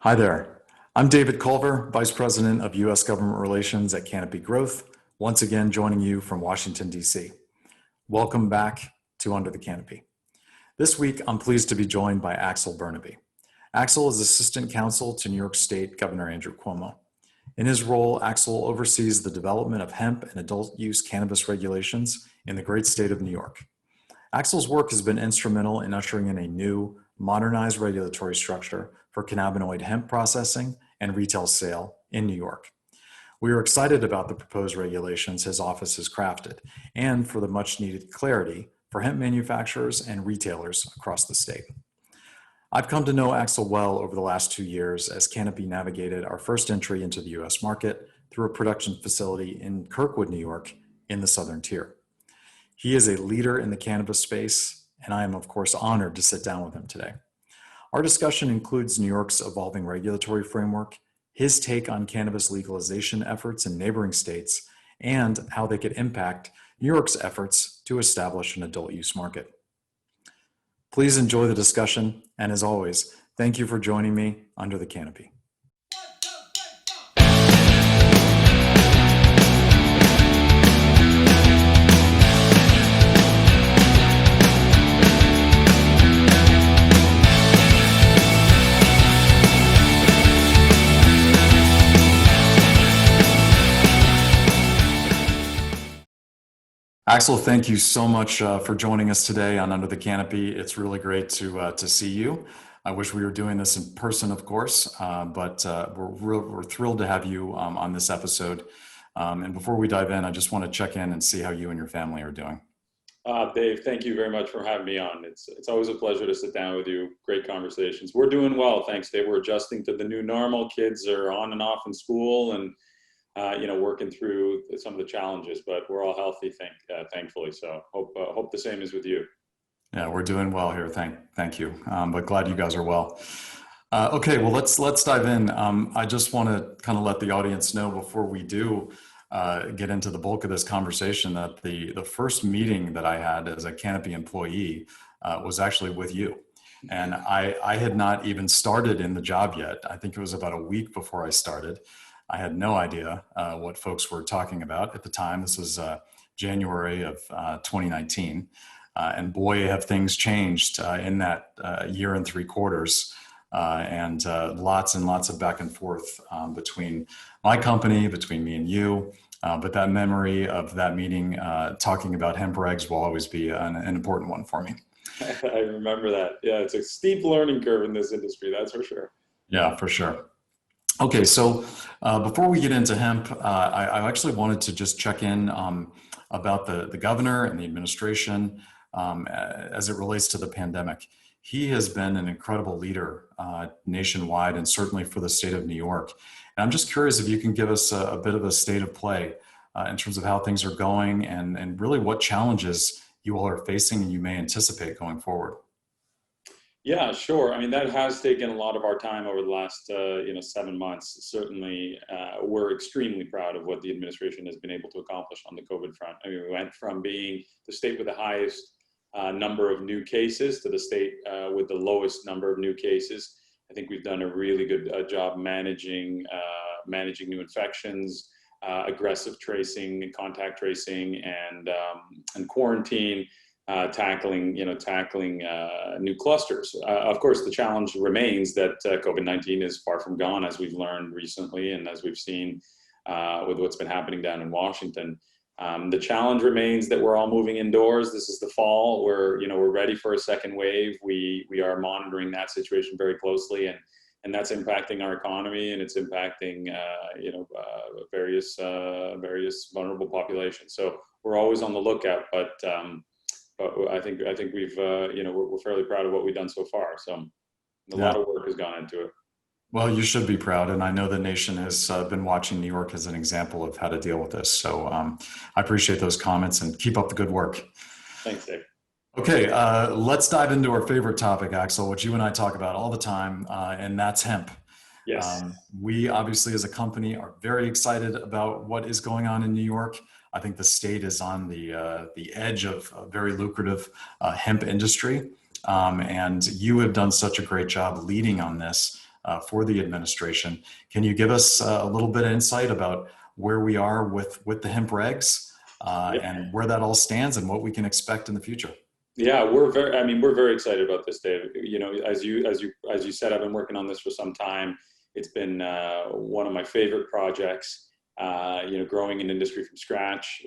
Hi there. I'm David Culver, Vice President of U.S. Government Relations at Canopy Growth, once again joining you from Washington, D.C. Welcome back to Under the Canopy. This week, I'm pleased to be joined by Axel Bernabe. Axel is Assistant Counsel to New York State Governor Andrew Cuomo. In his role, Axel oversees the development of hemp and adult use cannabis regulations in the great state of New York. Axel's work has been instrumental in ushering in a new, modernized regulatory structure for cannabinoid hemp processing and retail sale in New York. We are excited about the proposed regulations his office has crafted and for the much needed clarity for hemp manufacturers and retailers across the state. I've come to know Axel well over the last 2 years as Canopy navigated our first entry into the US market through a production facility in Kirkwood, New York in the Southern Tier. He is a leader in the cannabis space, and I am of course honored to sit down with him today. Our discussion includes New York's evolving regulatory framework, his take on cannabis legalization efforts in neighboring states, and how they could impact New York's efforts to establish an adult use market. Please enjoy the discussion, and as always, thank you for joining me under the canopy. Axel, thank you so much for joining us today on Under the Canopy. It's really great to see you. I wish we were doing this in person, of course, but we're thrilled to have you on this episode. And before we dive in, I just want to check in and see how you and your family are doing. Dave, thank you very much for having me on. It's always a pleasure to sit down with you. Great conversations. We're doing well, thanks, Dave. We're adjusting to the new normal. Kids are on and off in school, and working through some of the challenges, but we're all healthy, thankfully. So hope the same is with you. Yeah, we're doing well here. Thank you. But glad you guys are well. Okay, well let's dive in. I just want to kind of let the audience know before we do get into the bulk of this conversation that the first meeting that I had as a Canopy employee was actually with you. And I had not even started in the job yet. I think it was about a week before I started. I had no idea what folks were talking about at the time. This was January of 2019. And boy, have things changed in that year and 3 quarters. And lots and lots of back and forth between my company, between me and you. But that memory of that meeting talking about hemp regs will always be an important one for me. I remember that. Yeah, it's a steep learning curve in this industry, that's for sure. Yeah, for sure. Okay, so before we get into hemp, I actually wanted to just check in about the governor and the administration as it relates to the pandemic. He has been an incredible leader nationwide and certainly for the state of New York. And I'm just curious if you can give us a bit of a state of play in terms of how things are going and really what challenges you all are facing and you may anticipate going forward. Yeah, sure. I mean, that has taken a lot of our time over the last 7 months. Certainly, we're extremely proud of what the administration has been able to accomplish on the COVID front. I mean, we went from being the state with the highest number of new cases to the state with the lowest number of new cases. I think we've done a really good job managing new infections, aggressive tracing and contact tracing, and quarantine. Tackling new clusters. Of course, the challenge remains that COVID-19 is far from gone, as we've learned recently, and as we've seen with what's been happening down in Washington. The challenge remains that we're all moving indoors. This is the fall. We're ready for a second wave. We are monitoring that situation very closely, and that's impacting our economy, and it's impacting various vulnerable populations. So we're always on the lookout, but I think we've we're fairly proud of what we've done so far. So a lot of work has gone into it. Well, you should be proud, and I know the nation has been watching New York as an example of how to deal with this. So I appreciate those comments and keep up the good work. Thanks, Dave. Okay, let's dive into our favorite topic, Axel, which you and I talk about all the time, and that's hemp. Yes. We obviously as a company are very excited about what is going on in New York. I think the state is on the edge of a very lucrative hemp industry. And you have done such a great job leading on this for the administration. Can you give us a little bit of insight about where we are with the hemp regs and where that all stands and what we can expect in the future? Yeah, we're very excited about this, Dave. You know, as you said, I've been working on this for some time. It's been one of my favorite projects. You know, growing an industry from scratch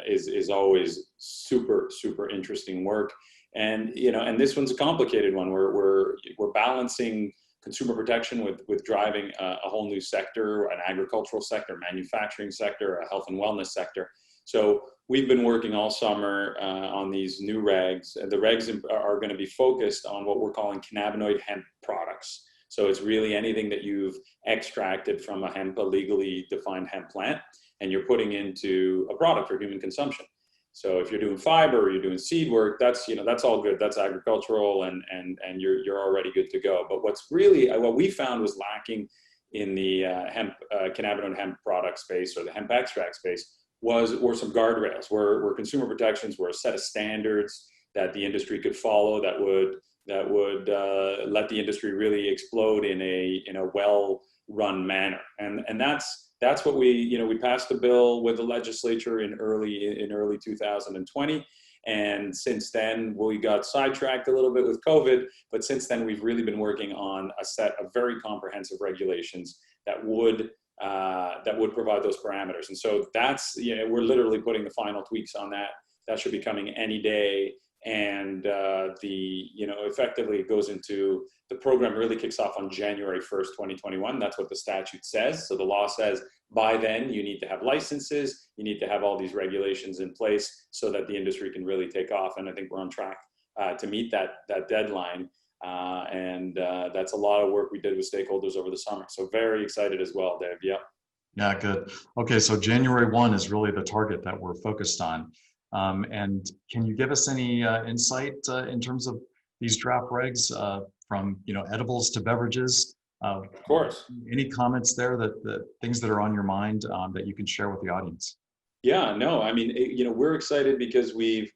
is always super interesting work. And you know, and this one's a complicated one. We're balancing consumer protection with driving a whole new sector, an agricultural sector, manufacturing sector, a health and wellness sector. So we've been working all summer on these new regs. The regs are going to be focused on what we're calling cannabinoid hemp products. So it's really anything that you've extracted from a legally defined hemp plant, and you're putting into a product for human consumption. So if you're doing fiber or you're doing seed work, that's, you know, that's all good. That's agricultural, and you're already good to go. But what's really, what we found was lacking in the cannabinoid hemp product space or the hemp extract space were some guardrails, were consumer protections, were a set of standards that the industry could follow that would let the industry really explode in a well-run manner. And that's what we passed the bill with the legislature in early 2020. And since then, we got sidetracked a little bit with COVID, but since then we've really been working on a set of very comprehensive regulations that would provide those parameters. And so that's, you know, we're literally putting the final tweaks on that. That should be coming any day. And effectively it goes into, the program really kicks off on January 1st, 2021. That's what the statute says. So the law says by then you need to have licenses, you need to have all these regulations in place so that the industry can really take off. And I think we're on track to meet that deadline. That's a lot of work we did with stakeholders over the summer. So very excited as well, Dave. Yeah. Yeah, good. Okay, so January 1 is really the target that we're focused on. And can you give us any insight in terms of these draft regs from, you know, edibles to beverages? Of course. Any comments there that things that are on your mind that you can share with the audience? Yeah, no, I mean, you know, we're excited because we've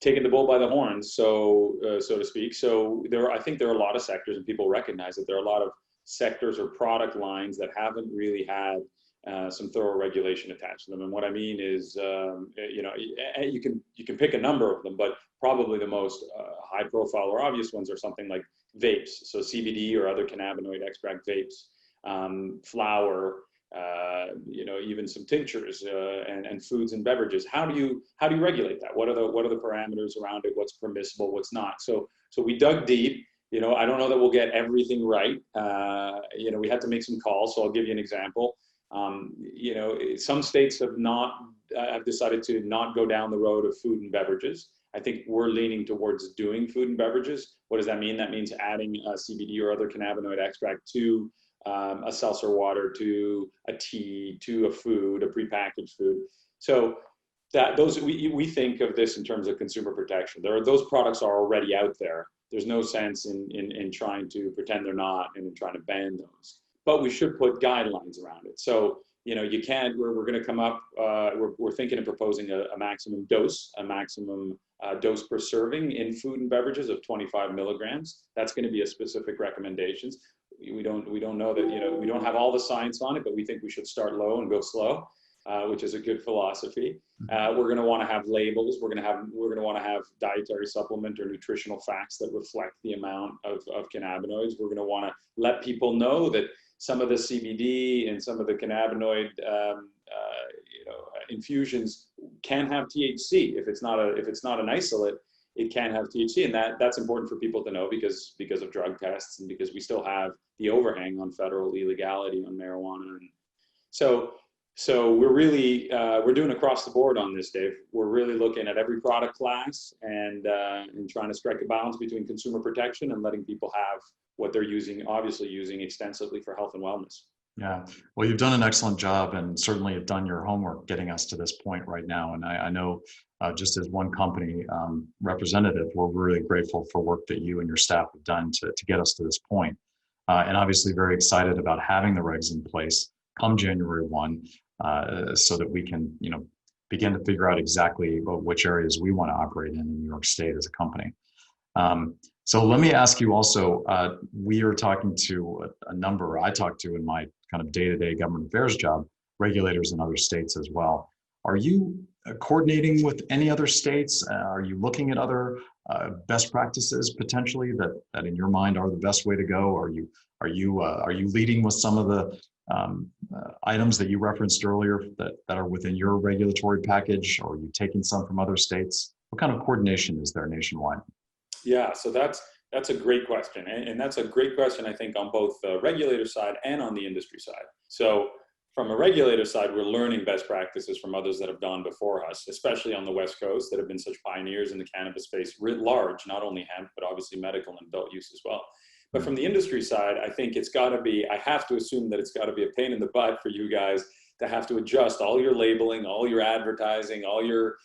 taken the bull by the horns, so to speak. So I think there are a lot of sectors, and people recognize that there are a lot of sectors or product lines that haven't really had some thorough regulation attached to them. And what I mean is, you know, you can pick a number of them, but probably the most high profile or obvious ones are something like vapes. So CBD or other cannabinoid extract vapes, flour, you know, even some tinctures and foods and beverages. How do you regulate that? What are the parameters around it? What's permissible? What's not? So we dug deep. You know, I don't know that we'll get everything right. You know, we had to make some calls. So I'll give you an example. You know, some states have decided to not go down the road of food and beverages. I think we're leaning towards doing food and beverages. What does that mean? That means adding CBD or other cannabinoid extract to a seltzer water, to a tea, to a food, a prepackaged food. So we think of this in terms of consumer protection. Those products are already out there. There's no sense in trying to pretend they're not and in trying to ban those. But we should put guidelines around it. So, you know, you can't, we're going to come up, we're thinking of proposing a maximum dose per serving in food and beverages of 25 milligrams. That's going to be a specific recommendations. We don't know that, you know, we don't have all the science on it, but we think we should start low and go slow, which is a good philosophy. We're going to want to have labels. We're going to want to have dietary supplement or nutritional facts that reflect the amount of cannabinoids. We're going to want to let people know that some of the CBD and some of the cannabinoid, infusions can have THC. If it's not an isolate, it can have THC, and that's important for people to know because of drug tests and because we still have the overhang on federal illegality on marijuana. And so we're really we're doing across the board on this, Dave. We're really looking at every product class and trying to strike a balance between consumer protection and letting people have what they're obviously using extensively for health and wellness. Yeah, well, you've done an excellent job and certainly have done your homework getting us to this point right now. And I know just as one company representative, we're really grateful for work that you and your staff have done to get us to this point. And obviously very excited about having the regs in place come January 1 so that we can, you know, begin to figure out exactly which areas we want to operate in New York State as a company. So let me ask you also, we are talking to a number, I talk to in my kind of day-to-day government affairs job, regulators in other states as well. Are you coordinating with any other states? Are you looking at other best practices potentially that in your mind are the best way to go? Are you leading with some of the items that you referenced earlier that are within your regulatory package? Or are you taking some from other states? What kind of coordination is there nationwide? Yeah, so that's a great question, and that's a great question, I think, on both the regulator side and on the industry side. So from a regulator side, we're learning best practices from others that have gone before us, especially on the West Coast, that have been such pioneers in the cannabis space writ large, not only hemp, but obviously medical and adult use as well. But from the industry side, I think it's got to be, I have to assume that it's got to be a pain in the butt for you guys to have to adjust all your labeling, all your advertising, all your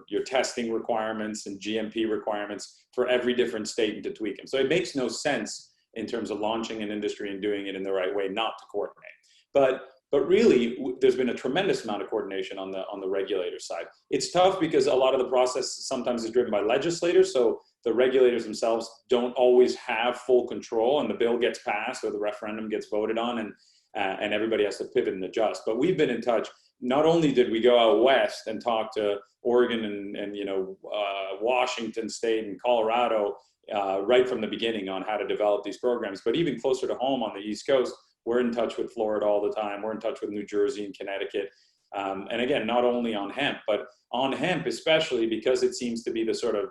your testing requirements and GMP requirements for every different state and to tweak them. So it makes no sense in terms of launching an industry and doing it in the right way not to coordinate. But really, there's been a tremendous amount of coordination on the regulator side. It's tough because a lot of the process sometimes is driven by legislators, so the regulators themselves don't always have full control, and the bill gets passed or the referendum gets voted on, and everybody has to pivot and adjust. But we've been in touch. Not only did we go out west and talk to Oregon and Washington State and Colorado right from the beginning on how to develop these programs, but even closer to home on the East Coast, we're in touch with Florida all the time. We're in touch with New Jersey and Connecticut. And again, not only on hemp, but on hemp, especially because it seems to be the sort of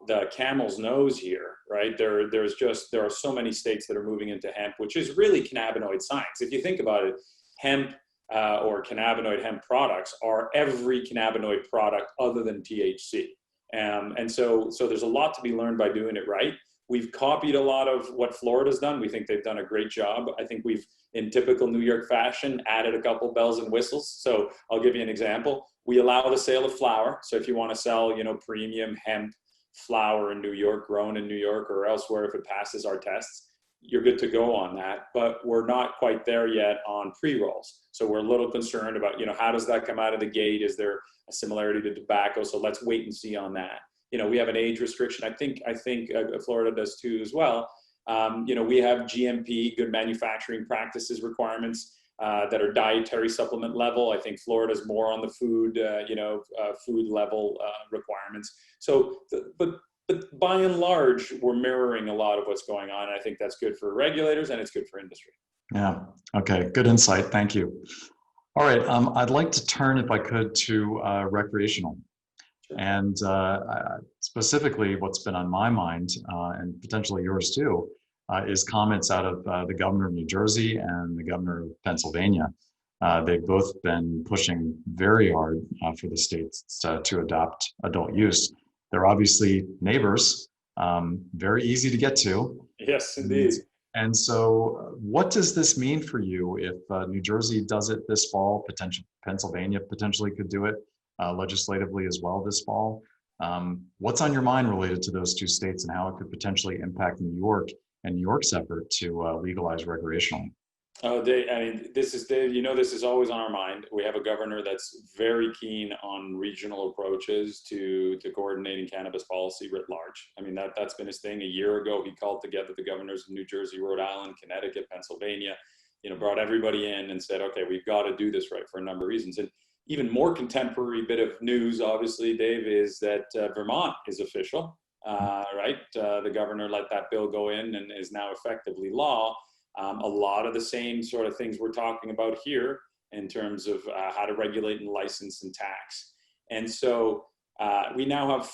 the camel's nose here, right? There are so many states that are moving into hemp, which is really cannabinoid science. If you think about it, hemp or cannabinoid hemp products are every cannabinoid product other than THC. And so there's a lot to be learned by doing it right. We've copied a lot of what Florida's done. We think they've done a great job. I think we've, in typical New York fashion, added a couple bells and whistles. So I'll give you an example. We allow the sale of flower. So if you want to sell, premium hemp flower in New York, grown in New York or elsewhere, if it passes our tests, you're good to go on that. But we're not quite there yet on pre-rolls. So we're a little concerned about, how does that come out of the gate? Is there a similarity to tobacco? So let's wait and see on that. We have an age restriction. I think Florida does too as well. We have GMP, good manufacturing practices requirements that are dietary supplement level. I think Florida's more on the food, food level requirements. So, but by and large, we're mirroring a lot of what's going on. And I think that's good for regulators and it's good for industry. Yeah. Okay. Good insight. Thank you. All right. I'd like to turn, if I could, to recreational. Sure. And specifically, what's been on my mind, and potentially yours too, is comments out of the governor of New Jersey and the governor of Pennsylvania. They've both been pushing very hard for the states to adopt adult use. They're obviously neighbors, very easy to get to. Yes, indeed. And so what does this mean for you if New Jersey does it this fall, Pennsylvania potentially could do it legislatively as well this fall? What's on your mind related to those two states and how it could potentially impact New York and New York's effort to legalize recreational? Oh, Dave, this is always on our mind. We have a governor that's very keen on regional approaches to coordinating cannabis policy writ large. That's been his thing. A year ago, he called together the governors of New Jersey, Rhode Island, Connecticut, Pennsylvania, brought everybody in and said, okay, we've got to do this right for a number of reasons. And even more contemporary bit of news, obviously, Dave, is that Vermont is official, right? The governor let that bill go in and is now effectively law. A lot of the same sort of things we're talking about here in terms of how to regulate and license and tax. And so we now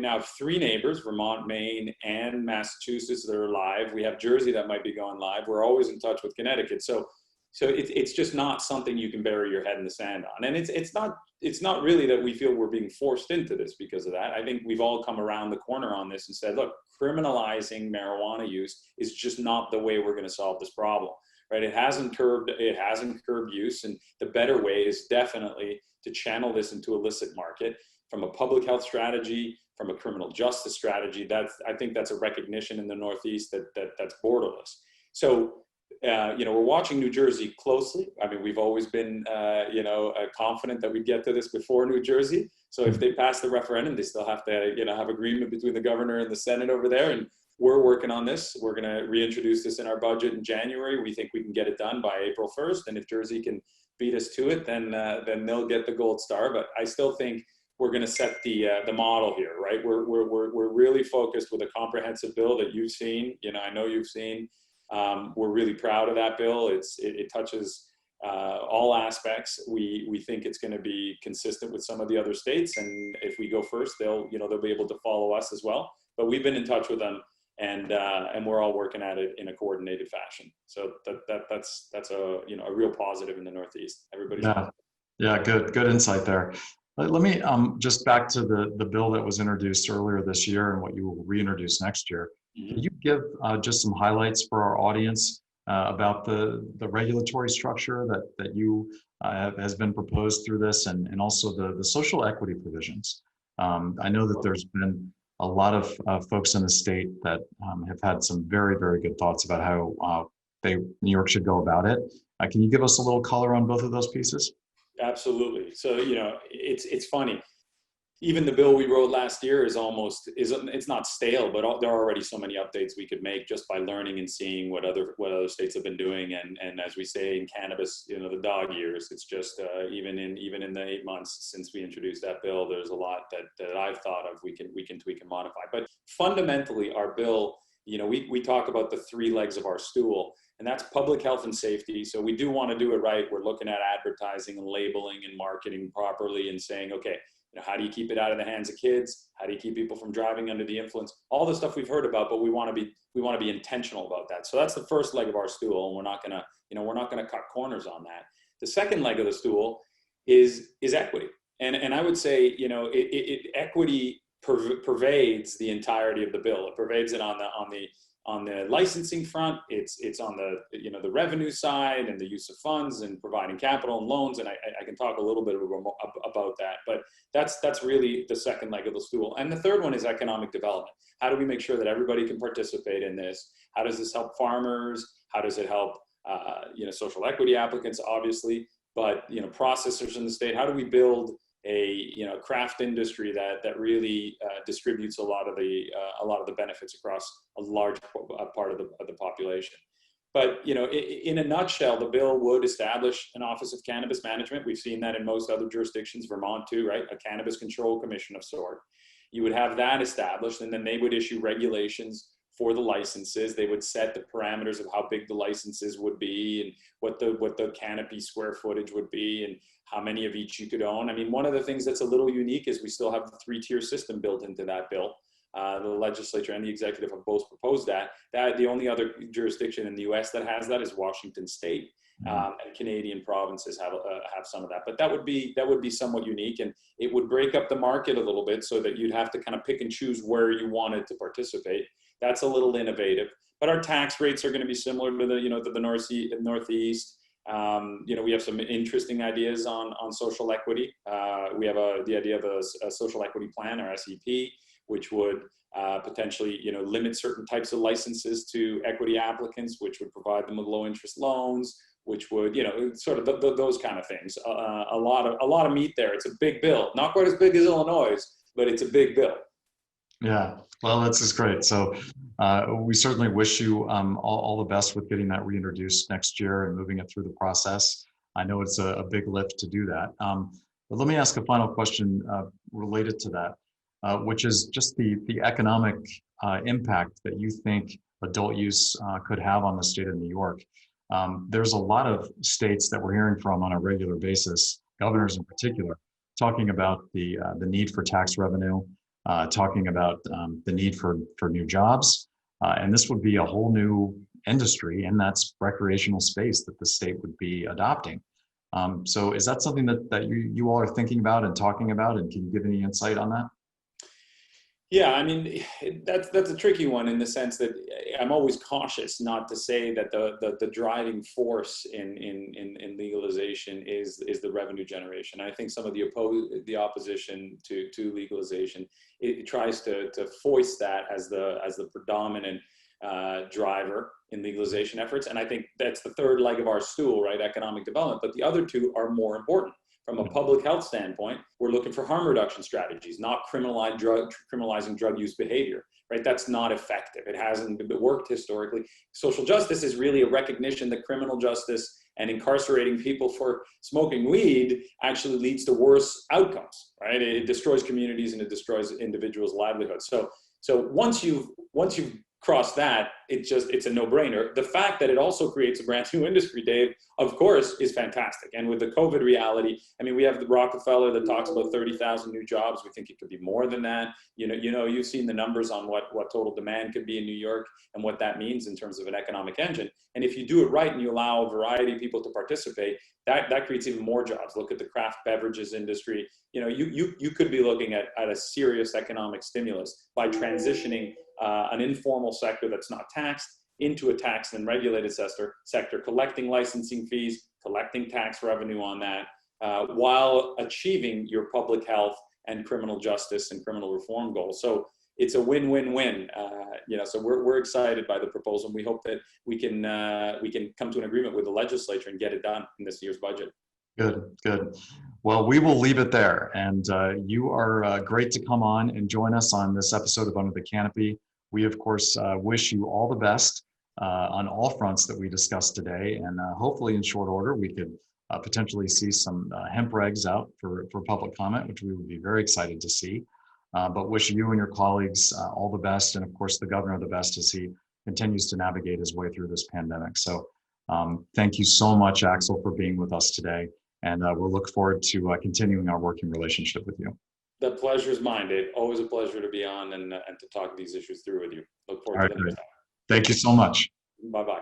have three neighbors, Vermont, Maine, and Massachusetts, that are live. We have Jersey that might be going live. We're always in touch with Connecticut. So it's just not something you can bury your head in the sand on. And it's not really that we feel we're being forced into this because of that. I think we've all come around the corner on this and said, look, criminalizing marijuana use is just not the way we're going to solve this problem, right? It hasn't curbed use. And the better way is definitely to channel this into illicit market from a public health strategy, from a criminal justice strategy. I think that's a recognition in the Northeast that's borderless. So we're watching New Jersey closely. I mean, we've always been, confident that we'd get to this before New Jersey. So if they pass the referendum, they still have to, have agreement between the governor and the Senate over there. And we're working on this. We're going to reintroduce this in our budget in January. We think we can get it done by April 1st. And if Jersey can beat us to it, then they'll get the gold star. But I still think we're going to set the model here, right? We're really focused with a comprehensive bill that you've seen. I know you've seen. We're really proud of that bill. It touches all aspects. We think it's going to be consistent with some of the other states, and if we go first, they'll be able to follow us as well. But we've been in touch with them, and we're all working at it in a coordinated fashion. So that's a real positive in the Northeast. Everybody's good insight there. Let me just back to the bill that was introduced earlier this year and what you will reintroduce next year. Mm-hmm. Can you give just some highlights for our audience about the regulatory structure that you has been proposed through this, and also the social equity provisions? I know that there's been a lot of folks in the state that have had some very, very good thoughts about how New York should go about it. Can you give us a little color on both of those pieces? Absolutely. So, it's funny. Even the bill we wrote last year it's not stale, but there are already so many updates we could make just by learning and seeing what other states have been doing. And as we say in cannabis, the dog years, it's just even in the 8 months since we introduced that bill, there's a lot that I've thought of we can tweak and modify. But fundamentally, our bill, we talk about the three legs of our stool. And that's public health and safety. So we do want to do it right. We're looking at advertising and labeling and marketing properly and saying, okay, how do you keep it out of the hands of kids? How do you keep people from driving under the influence? All the stuff we've heard about, but we want to be intentional about that. So that's the first leg of our stool, and we're not gonna cut corners on that. The second leg of the stool is equity, and I would say equity pervades the entirety of the bill. It pervades it on the licensing front. It's on the revenue side and the use of funds and providing capital and loans. And I can talk a little bit about that, but that's really the second leg of the stool. And the third one is economic development. How do we make sure that everybody can participate in this? How does this help farmers? How does it help social equity applicants, obviously, but processors in the state? How do we build a craft industry that really distributes a lot of the benefits across a large part of the population? But in a nutshell, the bill would establish an Office of Cannabis Management. We've seen that in most other jurisdictions, Vermont too, right? A Cannabis Control Commission of sort. You would have that established, and then they would issue regulations for the licenses. They would set the parameters of how big the licenses would be and what the canopy square footage would be and how many of each you could own. I mean, one of the things that's a little unique is we still have the 3-tier system built into that bill. The legislature and the executive have both proposed that. The only other jurisdiction in the U.S. that has that is Washington State, and Canadian provinces have some of that. But that would be somewhat unique, and it would break up the market a little bit so that you'd have to kind of pick and choose where you wanted to participate. That's a little innovative. But our tax rates are going to be similar to the Northeast. We have some interesting ideas on social equity. We have the idea of a social equity plan, or SEP, which would potentially, limit certain types of licenses to equity applicants, which would provide them with low interest loans, which would, sort of those kind of things. A lot of meat there. It's a big bill, not quite as big as Illinois, but it's a big bill. Yeah, well, that's just great. So we certainly wish you all the best with getting that reintroduced next year and moving it through the process. I know it's a big lift to do that. But let me ask a final question related to that, which is just the economic impact that you think adult use could have on the state of New York. There's a lot of states that we're hearing from on a regular basis, governors in particular, talking about the need for tax revenue, talking about the need for new jobs. And this would be a whole new industry, and that's recreational space that the state would be adopting. So is that something that you all are thinking about and talking about, and can you give any insight on that? Yeah, I mean, that's a tricky one in the sense that I'm always cautious not to say that the driving force in legalization is the revenue generation. I think some of the opposition to legalization, it tries to foist that as the predominant driver in legalization efforts. And I think that's the third leg of our stool, right? Economic development. But the other two are more important. From a public health standpoint, we're looking for harm reduction strategies, not criminalizing drug use behavior, right? That's not effective. It hasn't worked historically. Social justice is really a recognition that criminal justice and incarcerating people for smoking weed actually leads to worse outcomes, right? It destroys communities and it destroys individuals' livelihoods. So once you've crossed that, it's a no-brainer. The fact that it also creates a brand new industry, Dave, of course, is fantastic. And with the COVID reality, I mean, we have the Rockefeller that talks about 30,000 new jobs. We think it could be more than that. You've seen the numbers on what total demand could be in New York and what that means in terms of an economic engine. And if you do it right and you allow a variety of people to participate, that creates even more jobs. Look at the craft beverages industry. You could be looking at a serious economic stimulus by transitioning an informal sector that's not taxed into a taxed and regulated sector, collecting licensing fees, collecting tax revenue on that, while achieving your public health and criminal justice and criminal reform goals. So it's a win-win-win. So we're excited by the proposal. We hope that we can come to an agreement with the legislature and get it done in this year's budget. Good. Well, we will leave it there. And you are great to come on and join us on this episode of Under the Canopy. We, of course, wish you all the best on all fronts that we discussed today. And hopefully in short order, we could potentially see some hemp regs out for public comment, which we would be very excited to see. But wish you and your colleagues all the best. And of course, the governor the best as he continues to navigate his way through this pandemic. So thank you so much, Axel, for being with us today. And we'll look forward to continuing our working relationship with you. The pleasure is mine, Dave. Always a pleasure to be on and to talk these issues through with you. Look forward to the next time. Thank you so much. Bye-bye.